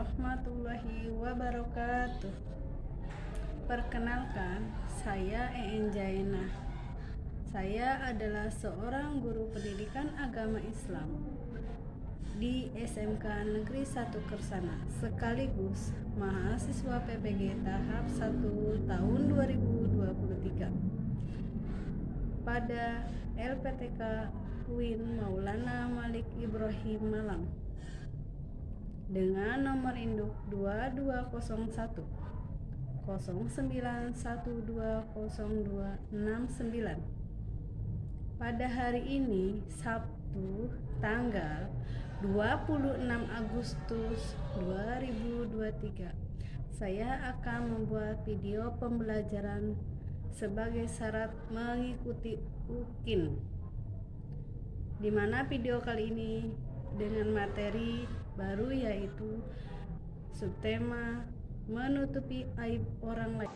warahmatullahi wabarakatuh. Perkenalkan, saya Een Jainah. Saya adalah seorang guru pendidikan agama Islam di SMK Negeri 1 Kersana, sekaligus mahasiswa PPG tahap 1 tahun 2023 pada LPTK UIN Maulana Malik Ibrahim Malang dengan nomor induk 2201 09120269. Pada hari ini, Sabtu, tanggal 26 Agustus 2023, saya akan membuat video pembelajaran sebagai syarat mengikuti UKIN, di mana video kali ini dengan materi baru, yaitu subtema menutupi aib orang lain.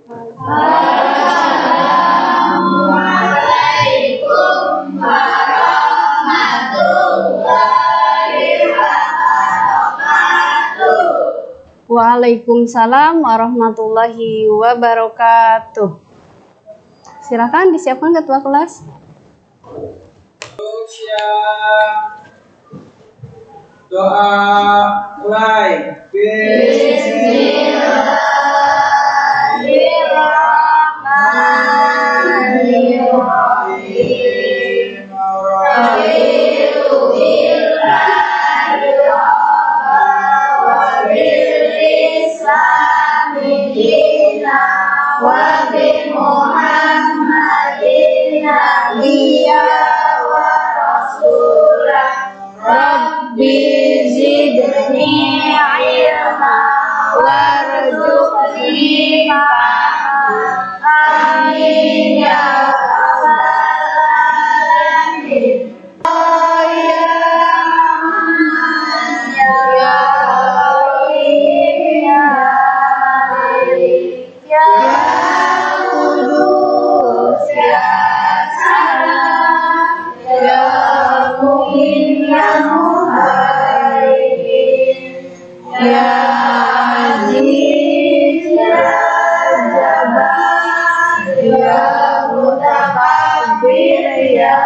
Assalamualaikum warahmatullahi wabarakatuh. Waalaikumsalam warahmatullahi wabarakatuh. Silakan disiapkan ketua kelas. Doa mulai. Bismillahirrahmanirrahim. Wa bi Muhammadin nabiyya wa rasulah. Rabbi zidni ilma warzuqni fahma. Amin ya rabbal alamin. Ya Rahman ya Rahim ya Malik ya Qudus ya Salam ya Mu'min ya Muhaimin ya Aziz ya Jabbar ya Mutakabbir ya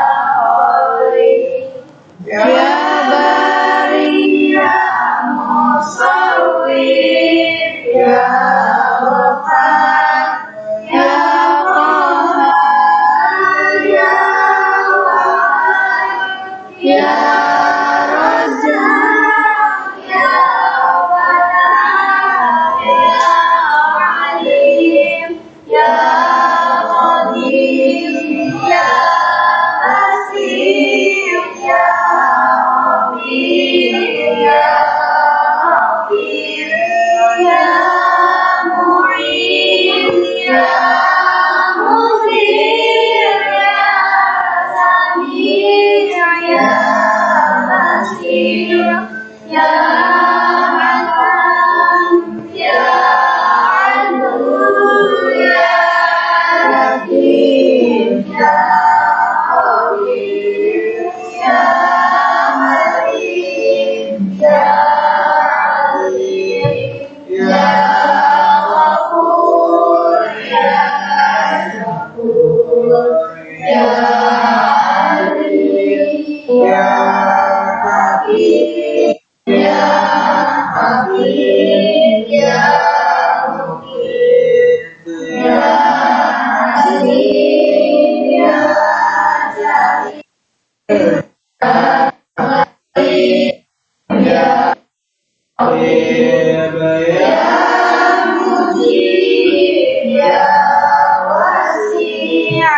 Khaliq ya Bari ya Musawwir ya Wafat ya Qahar ya Wahid ya Razzaq ya Fatah ya Alim ya Qadir ya Basir ya Habib ya Hafid ya Mu'in ya Muzir ya Sami' ya Basir ya Hasan ya Adul ya Latif ya Khabir ya Halim ya Alim ya Ghafur ya Syakur ya Alim ya Hakim ya Hakim ya Mukit ya Aziz ya Jalil ya Mujib ya Wasi' ya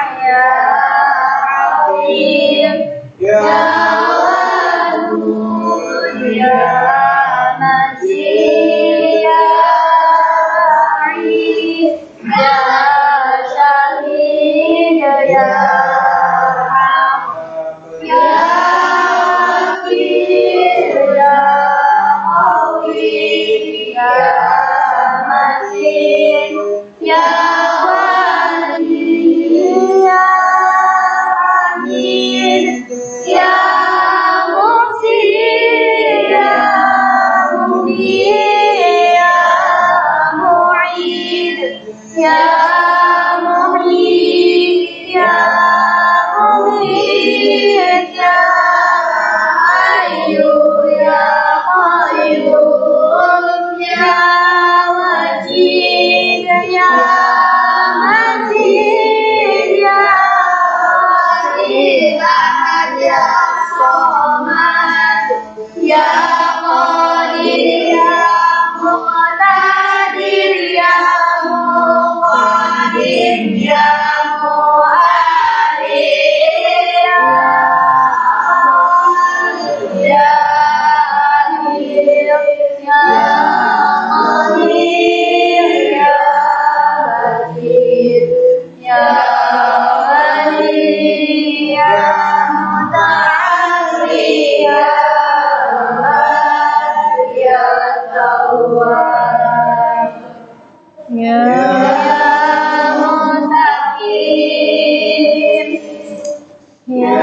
Alim ya Wadud ya Majid ya A'id ya Syahid ya Arham ya Hafiz ya Qawi ya Matin ya Wali ya Hamid ya Muhsin Ya Qadir ya Muqtadir ya Muqaddim ya Mu'akhir ya Akhir ya Qadir ya Qadir ya Wali ya Muta'alli ya Wali ya Tawwab Ya. Muttaqin ya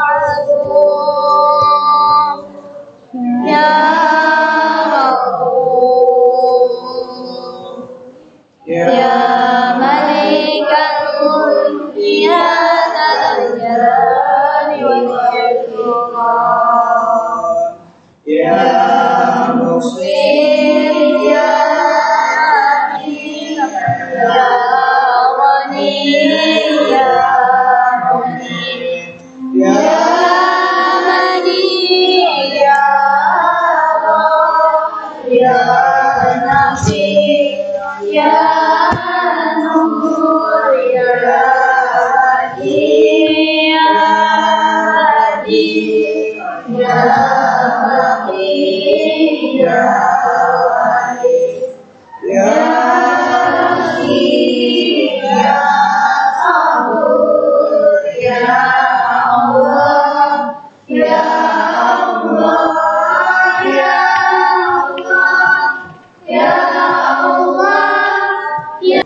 Razzaq ya Rabbul ya Malikal Mulk ya Dzal Jalali wal Ikram ya Muslim ya Aziz ya Ghani ya Mughni ya Mani ya Allah ya Nafi ya Nur ya Hadi ya Hadi ya Baqi ya Wali ya Baqi ya Sabur ya Allah ya Allah ya Allah ya Allah ya.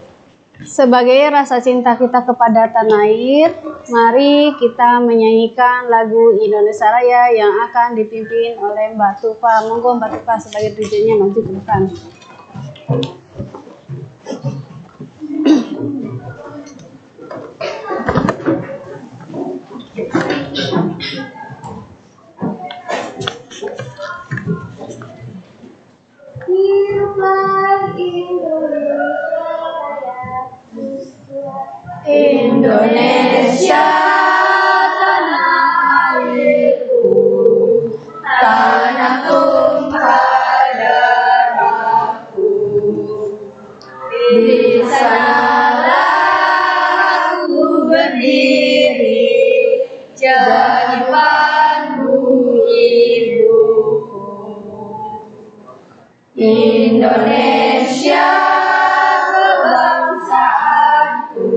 Sebagai rasa cinta kita kepada tanah air, mari kita menyanyikan lagu Indonesia Raya yang akan dipimpin oleh Mbak Tufa. Monggo Mbak Tufa sebagai DJ-nya maju ke depan. Hiduplah Indonesia tanah airku, tanah tumpah darahku. Di sanalah aku berdiri, jadi pandu hidupku. Indonesia kebangsaanku,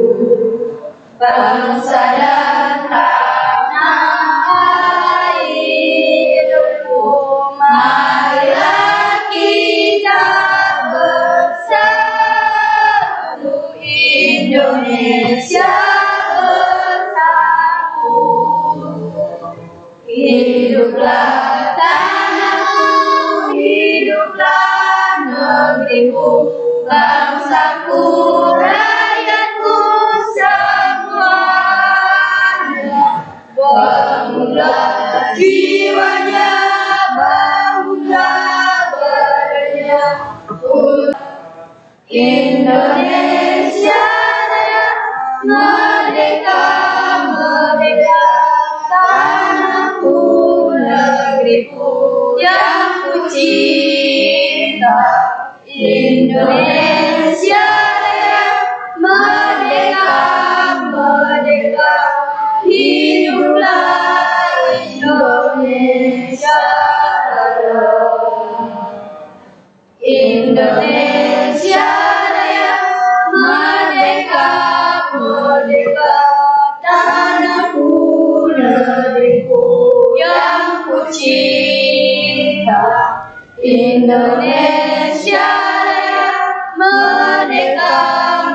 bangsa dan tanah airku. Marilah kita bersatu, Indonesia bersatu. Hiduplah tanahku, hiduplah negeriku, bangsaku, rakyatku semuanya. Bangunlah jiwanya, bangunlah badannya. Indonesia Raya, merdeka, merdeka, tanahku, negeriku yang ku cinta. Indonesia Raya, merdeka, merdeka, hiduplah Indonesia Raya. Indonesia Raya, merdeka, merdeka, tanahku, negeriku yang ku cinta. Indonesia Raya, merdeka,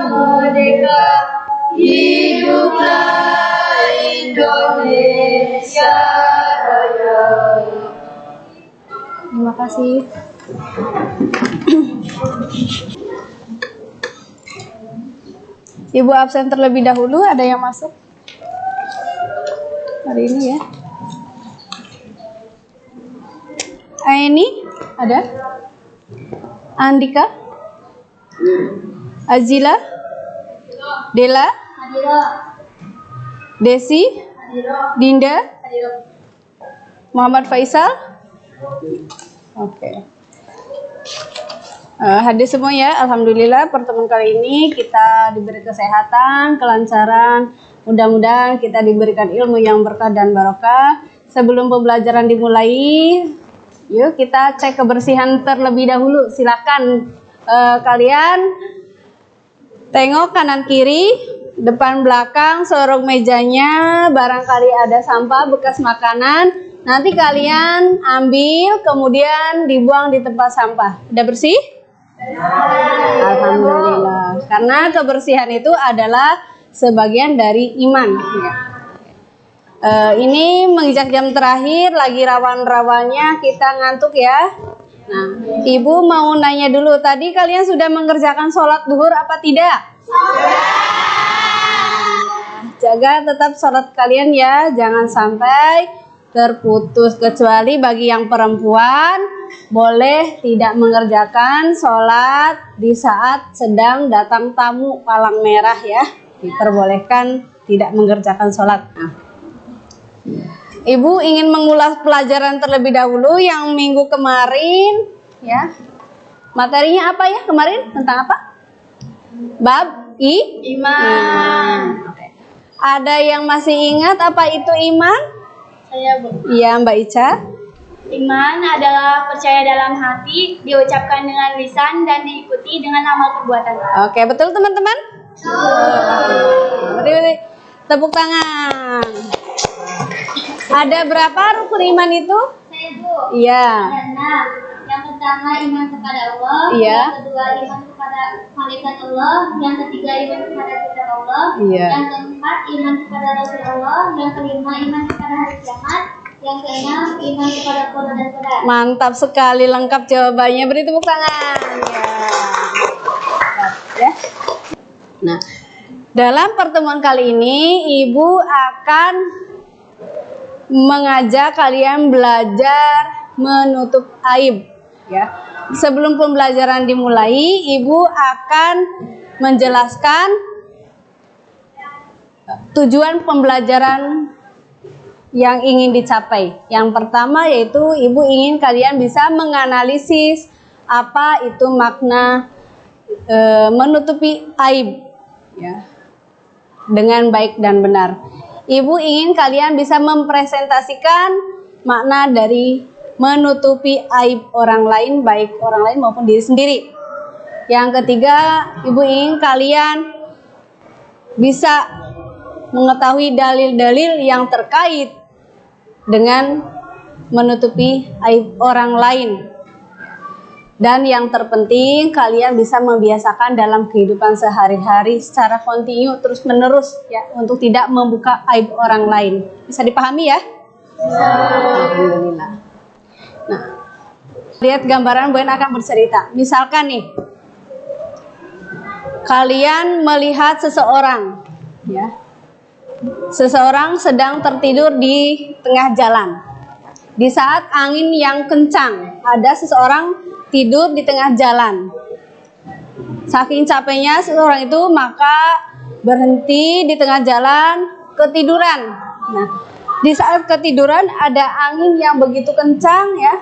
merdeka, hiduplah Indonesia Raya. Terima kasih. Ibu absen terlebih dahulu, ada yang masuk hari ini ya. Aini ada? Andika? Azila? Dela? Desi? Dinda? Muhammad Faisal? Oke. Hadir semua ya, alhamdulillah pertemuan kali ini kita diberi kesehatan, kelancaran, mudah-mudahan kita diberikan ilmu yang berkah dan barokah. Sebelum pembelajaran dimulai, yuk kita cek kebersihan terlebih dahulu. Silakan kalian tengok kanan kiri, depan belakang, sorong mejanya, barangkali ada sampah bekas makanan, nanti kalian ambil kemudian dibuang di tempat sampah. Udah bersih? Alhamdulillah. Karena kebersihan itu adalah sebagian dari iman. Ini menginjak jam terakhir, lagi rawan-rawannya kita ngantuk ya. Nah, Ibu mau nanya dulu, tadi kalian sudah mengerjakan sholat duhur apa tidak? Jaga tetap sholat kalian ya, jangan sampai terputus, kecuali bagi yang perempuan boleh tidak mengerjakan sholat di saat sedang datang tamu palang merah ya, diperbolehkan tidak mengerjakan sholat. Ibu ingin mengulas pelajaran terlebih dahulu yang minggu kemarin ya. Materinya apa ya kemarin, tentang apa? Bab iman. Ada yang masih ingat apa itu iman? Saya, Bu. Iya, Mbak Ica. Iman adalah percaya dalam hati, diucapkan dengan lisan, dan diikuti dengan amal perbuatan. Oke, betul teman-teman? Beri tepuk tangan. Ada berapa rukun iman itu? Saya, Bu. Iya. Ada 6. Yang pertama iman kepada Allah, Iya. yang kedua iman kepada malaikat Allah, yang ketiga iman kepada kitab Allah, Iya. yang keempat iman kepada Rasul Allah, yang kelima iman kepada hari kiamat, yang keenam iman kepada qada dan qadar. Mantap sekali, lengkap jawabannya. Beri tepuk tangan. Ya. Nah, dalam pertemuan kali ini Ibu akan mengajak kalian belajar menutup aib ya. Sebelum pembelajaran dimulai, Ibu akan menjelaskan tujuan pembelajaran yang ingin dicapai. Yang pertama yaitu Ibu ingin kalian bisa menganalisis apa itu makna menutupi aib ya, dengan baik dan benar. Ibu ingin kalian bisa mempresentasikan makna dari menutupi aib orang lain, baik orang lain maupun diri sendiri. Yang ketiga, Ibu ingin kalian bisa mengetahui dalil-dalil yang terkait dengan menutupi aib orang lain. Dan yang terpenting, kalian bisa membiasakan dalam kehidupan sehari-hari secara kontinu terus-menerus ya, untuk tidak membuka aib orang lain. Bisa dipahami ya? Alhamdulillah. Nah, lihat gambaran, Bu akan bercerita. Misalkan nih, kalian melihat seseorang ya. Seseorang sedang tertidur di tengah jalan. Di saat angin yang kencang, ada seseorang tidur di tengah jalan. Saking capeknya seseorang itu, maka berhenti di tengah jalan, ketiduran. Nah, di saat ketiduran ada angin yang begitu kencang ya,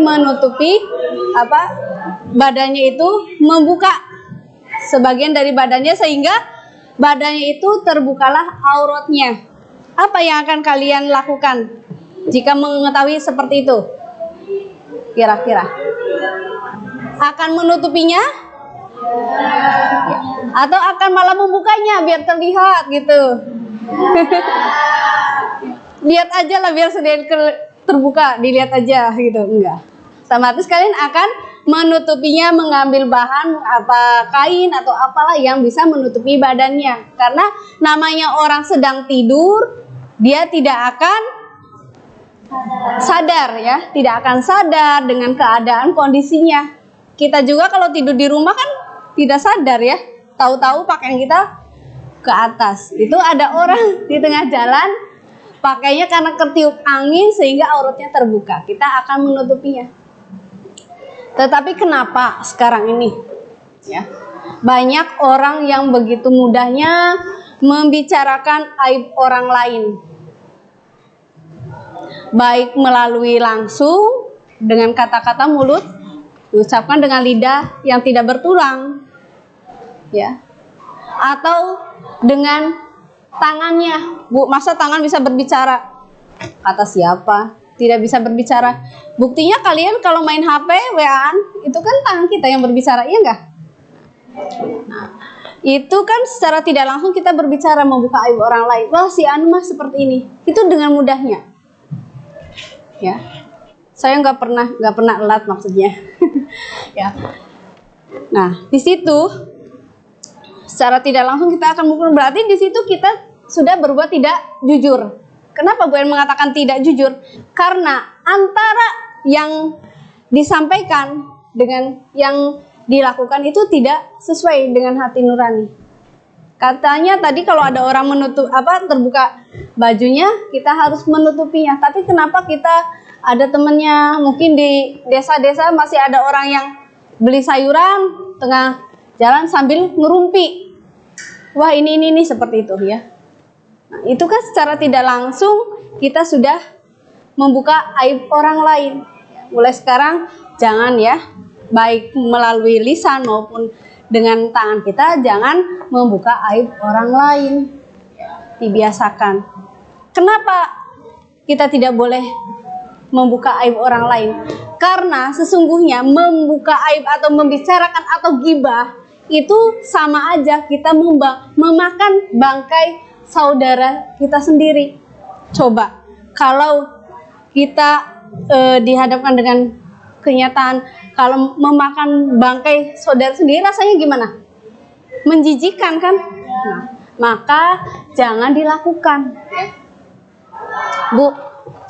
menutupi badannya itu, membuka sebagian dari badannya sehingga badannya itu terbukalah auratnya. Apa yang akan kalian lakukan jika mengetahui seperti itu? Kira-kira akan menutupinya? Ya. Atau akan malah membukanya biar terlihat gitu? Lihat aja lah biar sedikit terbuka, dilihat aja gitu. Enggak. Otomatis kalian akan menutupinya, mengambil bahan apa, kain atau apalah yang bisa menutupi badannya. Karena namanya orang sedang tidur, dia tidak akan sadar ya, tidak akan sadar dengan keadaan kondisinya. Kita juga kalau tidur di rumah kan tidak sadar ya, tahu-tahu pakaian kita ke atas. Itu ada orang di tengah jalan, pakainya karena ketiup angin sehingga auratnya terbuka. Kita akan menutupinya. Tetapi kenapa sekarang ini ya, banyak orang yang begitu mudahnya membicarakan aib orang lain? baik melalui langsung dengan kata-kata mulut, diucapkan dengan lidah yang tidak bertulang, ya, atau dengan tangannya. Bu, masa tangan bisa berbicara? Kata siapa? Tidak bisa berbicara. Buktinya kalian kalau main HP, WA-an, itu kan tangan kita yang berbicara, iya enggak? Nah, itu kan secara tidak langsung kita berbicara, membuka aib orang lain. Wah, si Anu mah seperti ini. Itu dengan mudahnya. Ya. Saya nggak pernah elat maksudnya. Ya. Nah, di situ secara tidak langsung kita akan mengukur, berarti di situ kita sudah berbuat tidak jujur. Kenapa Bu En mengatakan tidak jujur? Karena antara yang disampaikan dengan yang dilakukan itu tidak sesuai dengan hati nurani. Katanya tadi kalau ada orang terbuka bajunya, kita harus menutupinya. Tapi kenapa kita ada temennya, mungkin di desa-desa masih ada orang yang beli sayuran tengah jalan sambil ngerumpi. Wah, ini seperti itu ya. Nah, itu kan secara tidak langsung kita sudah membuka aib orang lain. Mulai sekarang jangan ya, baik melalui lisan maupun dengan tangan kita, jangan membuka aib orang lain. Dibiasakan. Kenapa kita tidak boleh membuka aib orang lain? Karena sesungguhnya membuka aib atau membicarakan atau ghibah itu sama aja kita memakan bangkai saudara kita sendiri. Coba kalau kita dihadapkan dengan kenyataan kalau memakan bangkai saudara sendiri, rasanya gimana? Menjijikan kan? Nah, maka jangan dilakukan. Bu,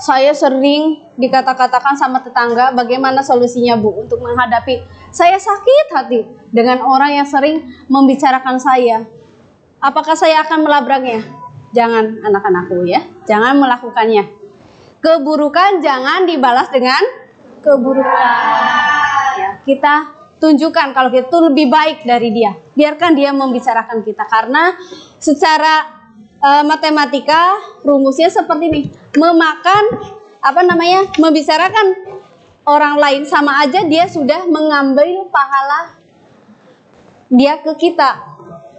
saya sering dikata-katakan sama tetangga, bagaimana solusinya Bu untuk menghadapi saya sakit hati dengan orang yang sering membicarakan saya? Apakah saya akan melabraknya? Jangan, anak-anakku ya, jangan melakukannya. Keburukan jangan dibalas dengan keburukan. Ya, kita tunjukkan kalau kita itu lebih baik dari dia. Biarkan dia membicarakan kita, karena secara matematika rumusnya seperti ini. Membicarakan orang lain sama aja dia sudah mengambil pahala dia ke kita.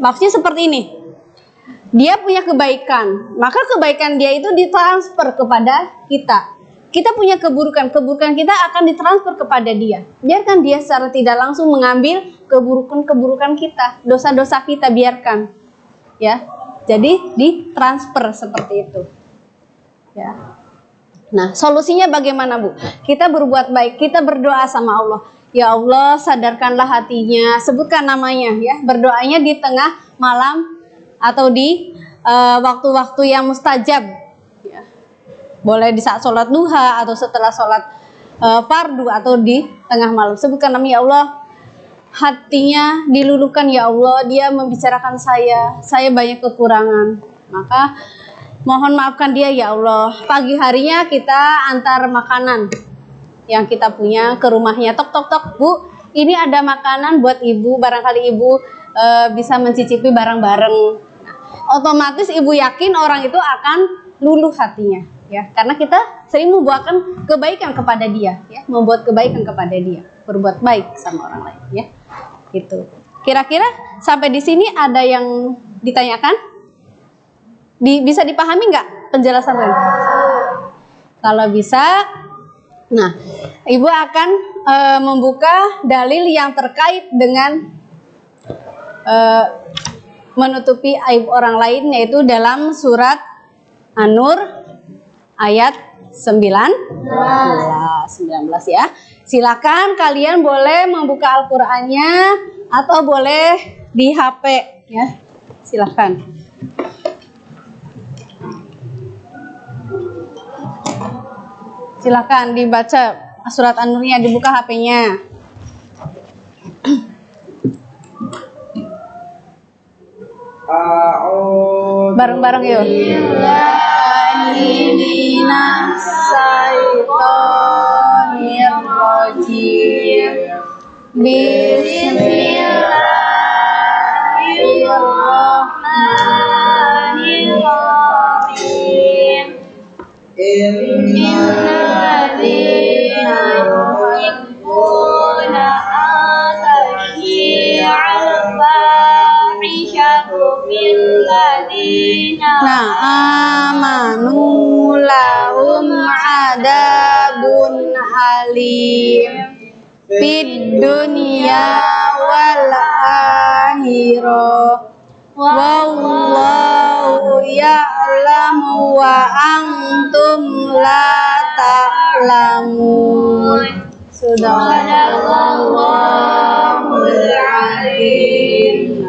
Maksudnya seperti ini. Dia punya kebaikan, maka kebaikan dia itu ditransfer kepada kita. Kita punya keburukan kita akan ditransfer kepada dia. Biarkan dia secara tidak langsung mengambil keburukan kita, dosa-dosa kita, biarkan. Ya. Jadi ditransfer seperti itu. Ya. Nah, solusinya bagaimana, Bu? Kita berbuat baik, kita berdoa sama Allah. Ya Allah, sadarkanlah hatinya, sebutkan namanya ya. Berdoanya di tengah malam atau di waktu-waktu yang mustajab. Ya. Boleh di saat sholat duha atau setelah sholat fardu atau di tengah malam. Sebutkan nama, ya Allah, hatinya diluluhkan, ya Allah, dia membicarakan saya banyak kekurangan, maka mohon maafkan dia ya Allah. Pagi harinya kita antar makanan yang kita punya ke rumahnya. Tok tok tok, Bu, ini ada makanan buat ibu, barangkali ibu bisa mencicipi bareng-bareng. Nah, otomatis ibu yakin orang itu akan luluh hatinya ya, karena kita sering membuatkan kebaikan kepada dia ya, membuat kebaikan kepada dia, berbuat baik sama orang lain ya. Gitu. Kira-kira sampai di sini ada yang ditanyakan? Bisa dipahami nggak penjelasan Ren? Kalau bisa, nah, Ibu akan membuka dalil yang terkait dengan menutupi aib orang lain, yaitu dalam surat An-Nur ayat 19 ya. Silakan kalian boleh membuka Al-Qur'annya atau boleh di HP ya. Silakan. Silakan dibaca surat An-Nurnya, dibuka HP-nya. Bareng-bareng yuk. Bismillahirrahmanirrahim. Innalladzina yuhibbuna an tasyi'al fahishatu fil ladzina amanu lahum adabun alim fid dunya wal akhirah wallahu ya'lamu wa antum la ta'lamun. Sadaqallahul azim.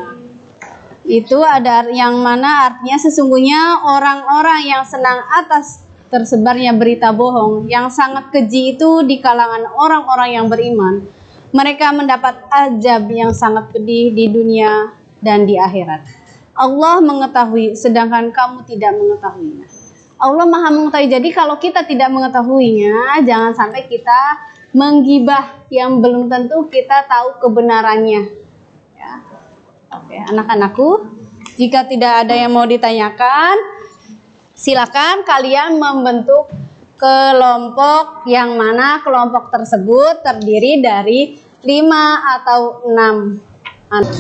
Itu ada yang mana artinya sesungguhnya orang-orang yang senang atas tersebarnya berita bohong yang sangat keji itu di kalangan orang-orang yang beriman. Mereka mendapat azab yang sangat pedih di dunia dan di akhirat. Allah mengetahui sedangkan kamu tidak mengetahuinya. Allah Maha mengetahui. Jadi kalau kita tidak mengetahuinya, jangan sampai kita menggibah yang belum tentu kita tahu kebenarannya. Ya. Oke, anak-anakku, jika tidak ada yang mau ditanyakan, silakan kalian membentuk kelompok yang mana kelompok tersebut terdiri dari 5 atau 6 anak.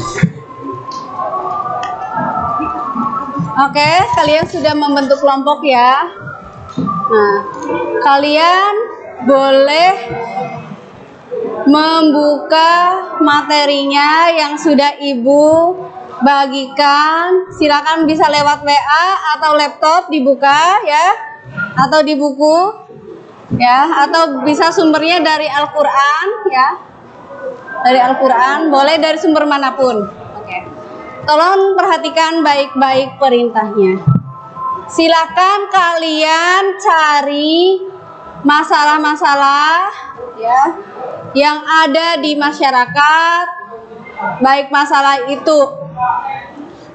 Oke, kalian sudah membentuk kelompok ya. Nah, kalian boleh membuka materinya yang sudah Ibu bagikan. Silakan bisa lewat WA atau laptop dibuka ya, atau di buku ya, atau bisa sumbernya dari Al-Qur'an ya. Dari Al-Qur'an, boleh dari sumber manapun. Oke. Tolong perhatikan baik-baik perintahnya. Silakan kalian cari masalah-masalah ya yang ada di masyarakat, baik masalah itu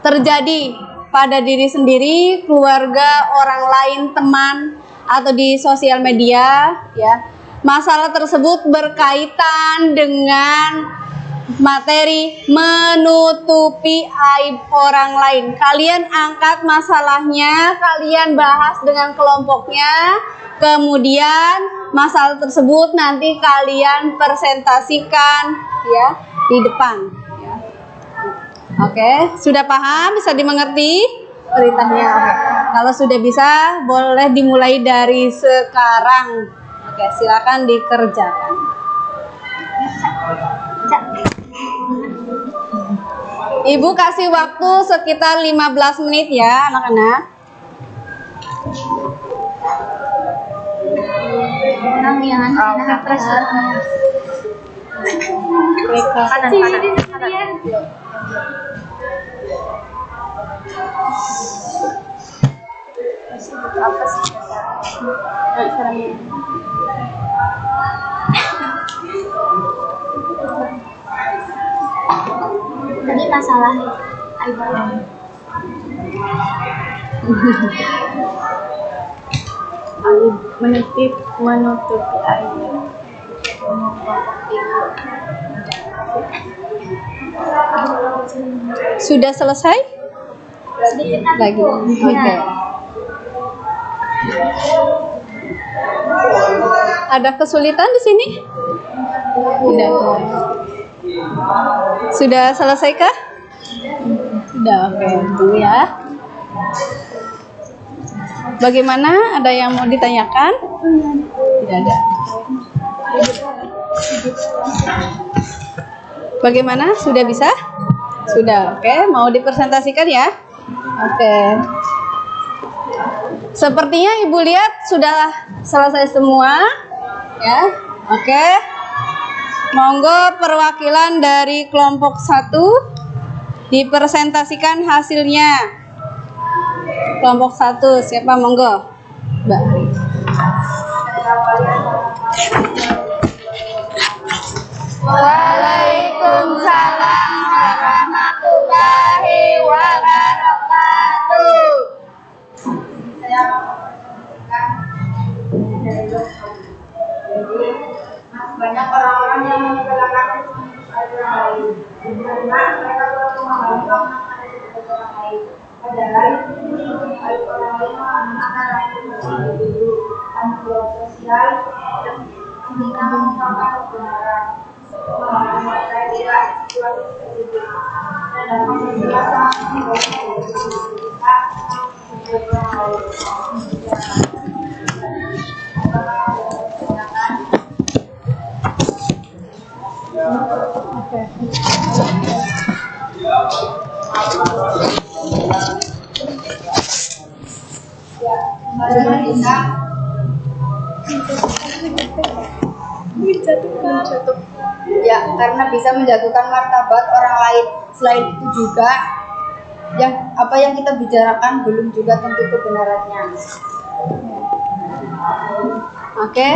terjadi pada diri sendiri, keluarga, orang lain, teman, atau di sosial media ya. Masalah tersebut berkaitan dengan materi menutupi aib orang lain. Kalian angkat masalahnya, kalian bahas dengan kelompoknya, kemudian masalah tersebut nanti kalian presentasikan ya di depan ya. Oke, sudah paham? Bisa dimengerti perintahnya? Oke. Kalau sudah bisa, boleh dimulai dari sekarang. Oke, silakan dikerjakan. Ibu kasih waktu sekitar 15 menit ya anak-anak. Tadi masalah ibadah. Menutupi aib. Sudah selesai? Lagi. Oke. Ada kesulitan di sini? Tidak. Sudah selesaikah? Sudah. Oke, tunggu ya. Bagaimana? Ada yang mau ditanyakan? Tidak ada. Bagaimana? Sudah bisa? Sudah. Oke, mau dipresentasikan ya? Oke. Sepertinya Ibu lihat sudah selesai semua, ya. Oke. Monggo perwakilan dari kelompok 1 dipresentasikan hasilnya. Kelompok 1 siapa? Monggo, Mbak. Waalaikumsalam warahmatullahi wabarakatuh. Banyak orang-orang yang menggunakan karena mereka perlu menganggap orang lain. Padahal orang lain menggunakan bantuan sosial, kita mengungkapkan kebenaran, menguatkan tidak suatu pendidik, dan dapat menjelaskan kita ya, karena bisa menjatuhkan martabat orang lain. Selain itu juga apa yang kita bicarakan belum juga tentu kebenarannya. Oke,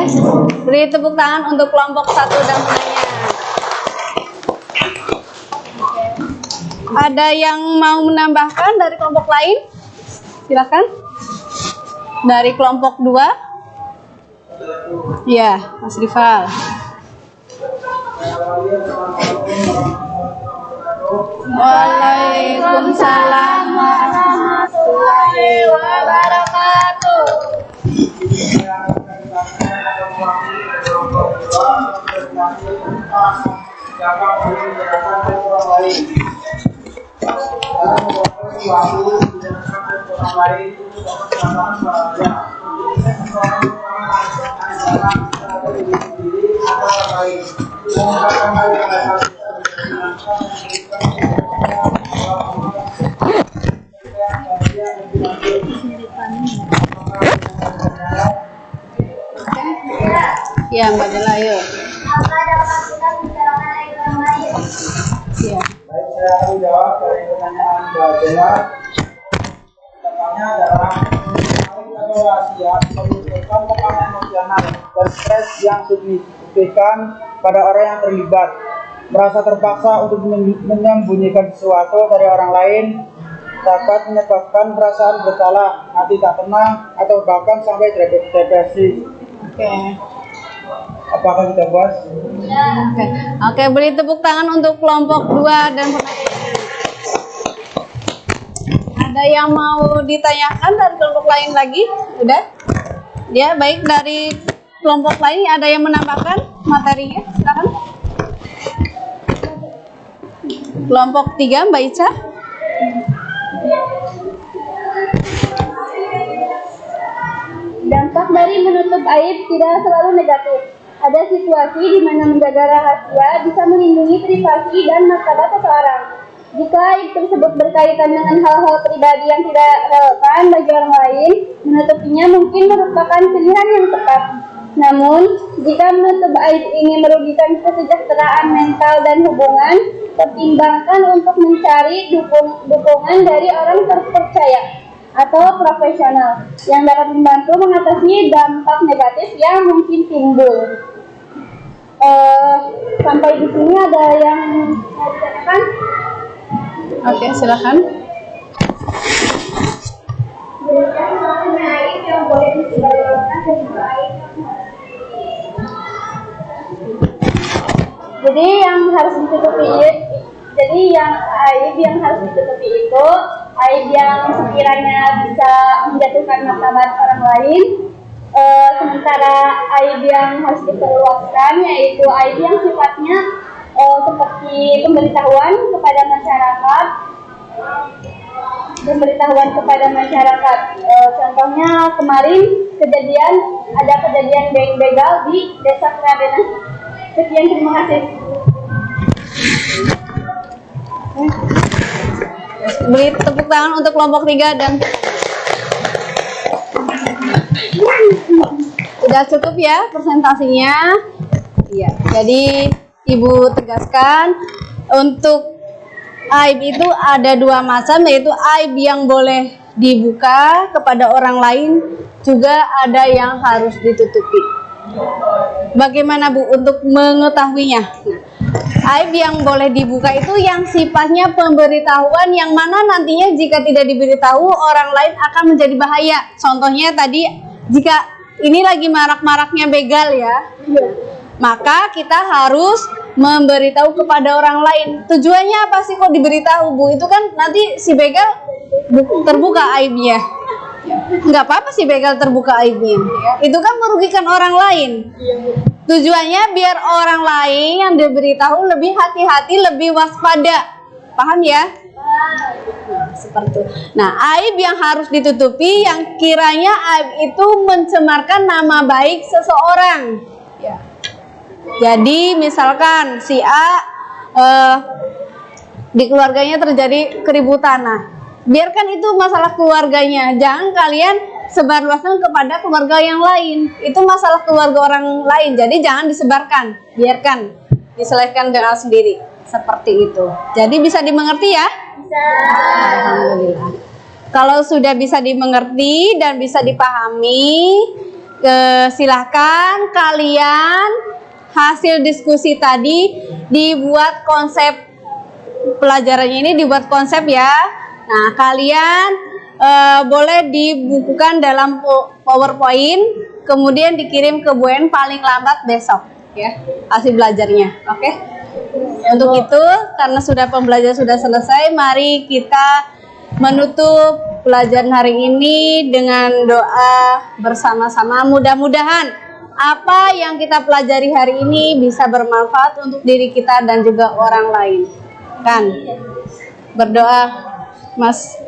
beri tepuk tangan untuk kelompok 1 dan lainnya. Ada yang mau menambahkan dari kelompok lain? Silakan. Dari kelompok 2? Ya, Mas Rival. Waalaikumsalam warahmatullahi wabarakatuh. Ya, Mbak Dela, yuk. Apa dapat kita bicarakan aib orang lain? Ya. Baik, saya akan menjawab dari pertanyaan Mbak Dela. Pertanyaannya adalah atau rahasia menimbulkan tekanan emosional dan stres yang signifikan pada orang yang terlibat. Merasa terpaksa untuk menyembunyikan sesuatu dari orang lain dapat menyebabkan perasaan bersalah, hati tak tenang, atau bahkan sampai depresi. Oke. Apakah kita puas? Oke, beri tepuk tangan untuk kelompok 2 dan ada yang mau ditanyakan dari kelompok lain lagi? Udah? Ya, baik, dari kelompok lain ada yang menambahkan materinya? Silakan. Kelompok 3, Mbak Ica. Dampak dari menutup aib tidak selalu negatif. Ada situasi di mana menjaga rahasia bisa melindungi privasi dan martabat seseorang. Jika aib tersebut berkaitan dengan hal-hal pribadi yang tidak relevan bagi orang lain, menutupinya mungkin merupakan pilihan yang tepat. Namun, jika menutup aib ini merugikan kesejahteraan mental dan hubungan, pertimbangkan untuk mencari dukungan dari orang terpercaya atau profesional yang dapat membantu mengatasi dampak negatif yang mungkin timbul. Sampai di sini ada yang mau ditanyakan? Oke, silakan. Jadi yang harus ditutupi itu aib yang sekiranya bisa menjatuhkan martabat orang lain. Sementara aib yang harus diperluaskan yaitu aib yang sifatnya seperti pemberitahuan kepada masyarakat. Contohnya kemarin ada kejadian begal di Desa Kradenan. Sekian, terima kasih. Beri tepuk tangan untuk kelompok 3 dan sudah cukup ya presentasinya. Iya, jadi Ibu tegaskan untuk aib itu ada 2 macam, yaitu aib yang boleh dibuka kepada orang lain, juga ada yang harus ditutupi. Bagaimana Bu untuk mengetahuinya? Aib yang boleh dibuka itu yang sifatnya pemberitahuan, yang mana nantinya jika tidak diberitahu orang lain akan menjadi bahaya. Contohnya tadi, jika ini lagi marak-maraknya begal ya, maka kita harus memberitahu kepada orang lain. Tujuannya apa sih kok diberitahu Bu? Itu kan nanti si begal terbuka aibnya. Nggak apa-apa sih begal terbuka aibnya. Itu kan merugikan orang lain. Tujuannya biar orang lain yang diberitahu lebih hati-hati, lebih waspada. Paham ya? Nah, seperti itu. Nah, aib yang harus ditutupi yang kiranya aib itu mencemarkan nama baik seseorang. Ya. Jadi misalkan si A di keluarganya terjadi keributan. Nah, biarkan itu masalah keluarganya. Jangan kalian sebarluaskan kepada keluarga yang lain. Itu masalah keluarga orang lain. Jadi jangan disebarkan. Biarkan diselesaikan dengan sendiri. Seperti itu. Jadi bisa dimengerti ya? Bisa. Alhamdulillah. Kalau sudah bisa dimengerti dan bisa dipahami, silahkan kalian hasil diskusi tadi dibuat konsep pelajarannya ini dibuat konsep ya. Nah, kalian boleh dibukukan dalam PowerPoint, kemudian dikirim ke Bu En paling lambat besok ya hasil belajarnya. Oke? Untuk itu, karena sudah pembelajaran sudah selesai, mari kita menutup pelajaran hari ini dengan doa bersama-sama. Mudah-mudahan apa yang kita pelajari hari ini bisa bermanfaat untuk diri kita dan juga orang lain. Kan? Berdoa, Mas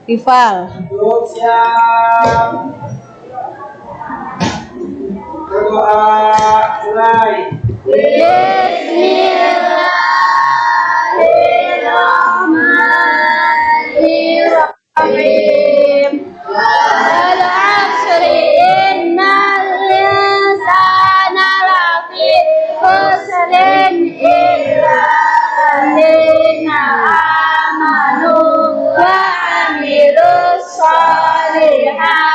Ifal. Siap. Berdoa mulai. Bismillahirrahmanirrahim. Wal 'asri innal insana lafi khusrin illa alladziina aamanu wa 'amilus shalihati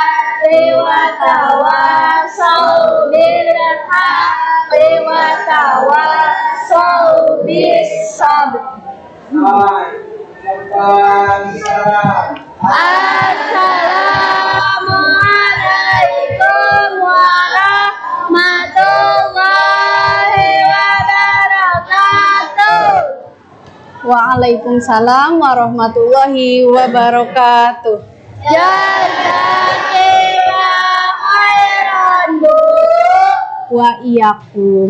wa tawassaw bil haqqi wa tawassaw bis sabr. Assalamualaikum warahmatullahi wabarakatuh. Waalaikumsalam warahmatullahi wabarakatuh. Jazakillah khairan Bu. Wa iyyakum.